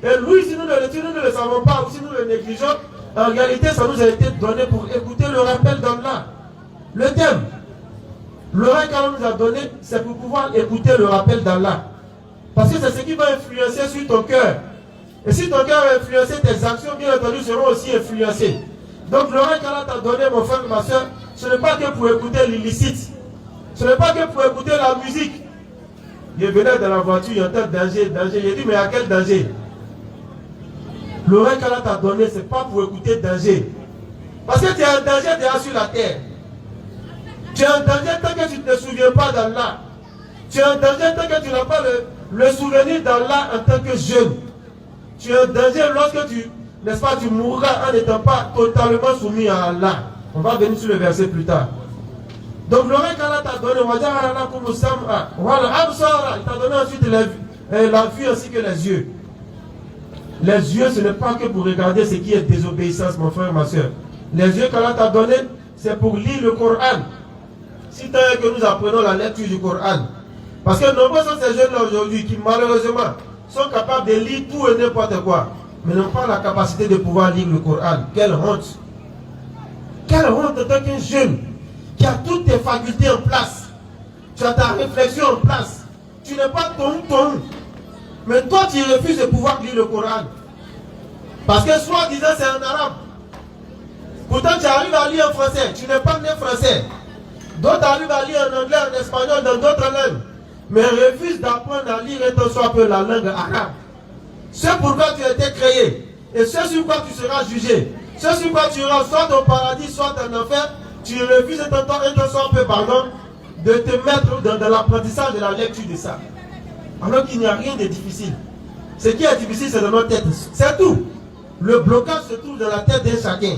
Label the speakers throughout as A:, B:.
A: Et lui, si nous ne le savons pas, ou si nous le négligeons, en réalité, ça nous a été donné pour écouter le rappel d'Allah. Le thème. L'oreille qu'Allah nous a donné, c'est pour pouvoir écouter le rappel d'Allah. Parce que c'est ce qui va influencer sur ton cœur. Et si ton cœur est influencé, tes actions, bien entendu, seront aussi influencées. Donc l'oreille qu'Allah t'a donné, mon frère, ma soeur, ce n'est pas que pour écouter l'illicite. Ce n'est pas que pour écouter la musique. Il venait dans la voiture, il entend danger, danger. Il dit, mais à quel danger? L'oreille qu'Allah t'a donné, ce n'est pas pour écouter danger. Parce que tu es en danger déjà sur la terre. Tu es en danger tant que tu ne te souviens pas d'Allah. Tu es en danger tant que tu n'as pas le souvenir d'Allah en tant que jeune. Tu es en danger lorsque n'est-ce pas, tu mourras en n'étant pas totalement soumis à Allah. On va venir sur le verset plus tard. Donc l'oreille qu'Allah t'a donné, il t'a donné ensuite la vue ainsi que les yeux. Les yeux, ce n'est pas que pour regarder ce qui est désobéissance, mon frère, ma soeur. Les yeux qu'Allah t'a donné, c'est pour lire le Coran. Si tant est que nous apprenons la lecture du Coran. Parce que nombreux sont ces jeunes-là aujourd'hui qui, malheureusement, sont capables de lire tout et n'importe quoi, mais n'ont pas la capacité de pouvoir lire le Coran. Quelle honte! Quelle honte en tant qu'un jeune qui a toutes tes facultés en place. Tu as ta réflexion en place. Tu n'es pas ton. Mais toi, tu refuses de pouvoir lire le Coran. Parce que soi-disant, c'est en arabe. Pourtant, tu arrives à lire en français. Tu n'es pas né français. D'autres arrivent à lire en anglais, en espagnol, dans d'autres langues. Mais refusent d'apprendre à lire et tant soit peu la langue arabe. C'est pourquoi tu as été créé. Et ce sur quoi tu seras jugé. Ce sur quoi tu iras soit au paradis, soit en enfer. Tu refuses et tant soit peu, pardon, de te mettre dans l'apprentissage de la lecture de ça. Alors qu'il n'y a rien de difficile. Ce qui est difficile, c'est dans notre tête. C'est tout. Le blocage se trouve dans la tête d'un chacun.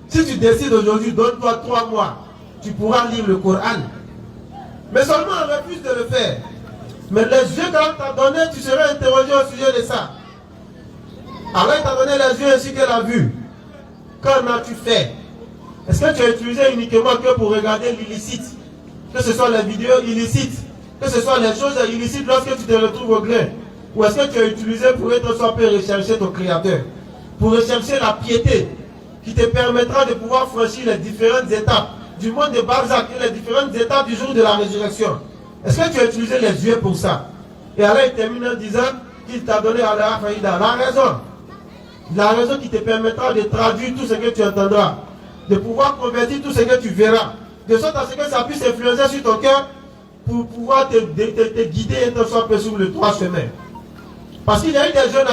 A: Si tu décides aujourd'hui, donne-toi 3 mois, tu pourras lire le Coran. Mais seulement on refuse de le faire. Mais les yeux qu'Allah t'a donné, tu seras interrogé au sujet de ça. Allah t'a donné les yeux ainsi que la vue. Qu'en as-tu fait? Est-ce que tu as utilisé uniquement que pour regarder l'illicite? Que ce soit les vidéos illicites, que ce soit les choses illicites lorsque tu te retrouves au grain? Ou est-ce que tu as utilisé pour être soit peu rechercher ton Créateur? Pour rechercher la piété qui te permettra de pouvoir franchir les différentes étapes du monde de Barzakh et les différentes étapes du jour de la résurrection. Est-ce que tu as utilisé les yeux pour ça? Et Allah il termine en disant qu'il t'a donné à la faïda la raison. La raison qui te permettra de traduire tout ce que tu entendras, de pouvoir convertir tout ce que tu verras, de sorte à ce que ça puisse influencer sur ton cœur pour pouvoir te guider et te soit peu sur le droit chemin. Parce qu'il y a eu des jeunes